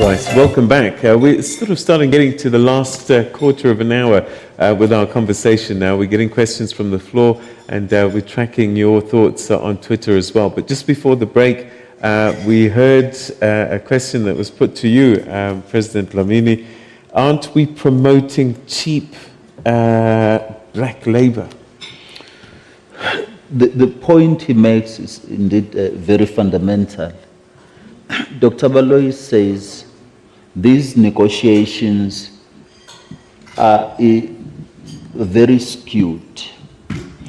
Right, welcome back. We're sort of starting getting to the last quarter of an hour with our conversation now. We're getting questions from the floor and we're tracking your thoughts on Twitter as well. But just before the break, we heard a question that was put to you, President Dlamini. Aren't we promoting cheap black labor? The point he makes is indeed very fundamental. Dr. Baloyi says these negotiations are very skewed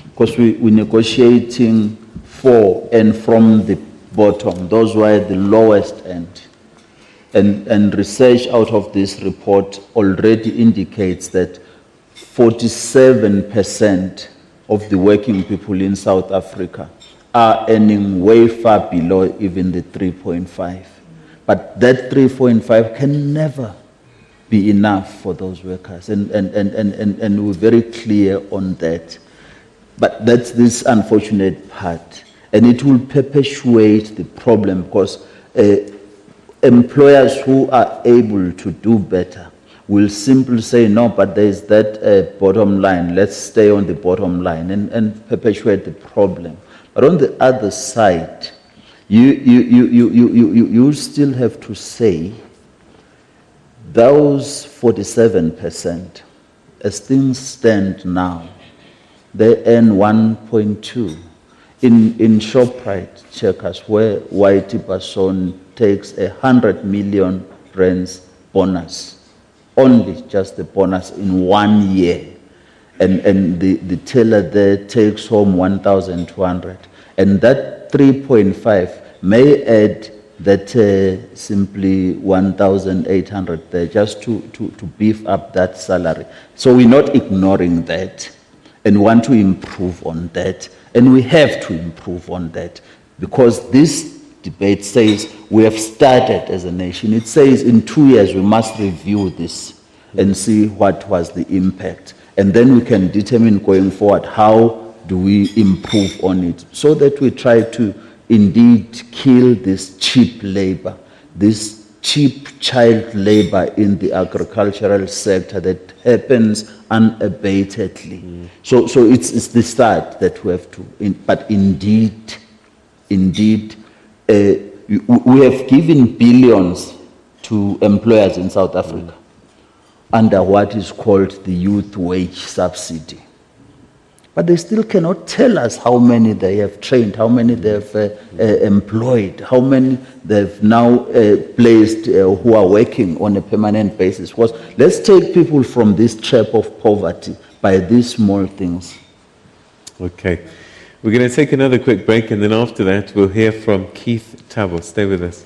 because we're negotiating for and from the bottom, those who are at the lowest end. And research out of this report already indicates that 47% of the working people in South Africa are earning way far below even the 3.5. But that 3.5 can never be enough for those workers. And we're very clear on that. But that's this unfortunate part. And it will perpetuate the problem because employers who are able to do better will simply say, no, but there's that bottom line. Let's stay on the bottom line and perpetuate the problem. But on the other side, you still have to say those 47%, as things stand now, they earn 1.2. In Shoprite Checkers, where Whitey Person takes 100 million rands bonus, only just the bonus in 1 year. And the teller there takes home 1,200. And that 3.5 may add that simply 1,800 there just to beef up that salary. So we're not ignoring that and want to improve on that. And we have to improve on that because this debate says we have started as a nation. It says in 2 years we must review this and see what was the impact. And then we can determine going forward how do we improve on it so that we try to indeed kill this cheap labor, this cheap child labor in the agricultural sector that happens unabatedly. So it's the start that we have to, but indeed, we have given billions to employers in South Africa under what is called the youth wage subsidy. But they still cannot tell us how many they have trained, how many they have employed, how many they've now placed who are working on a permanent basis. Because let's take people from this trap of poverty by these small things. Okay. We're going to take another quick break, and then after that, we'll hear from Keith Tabo. Stay with us.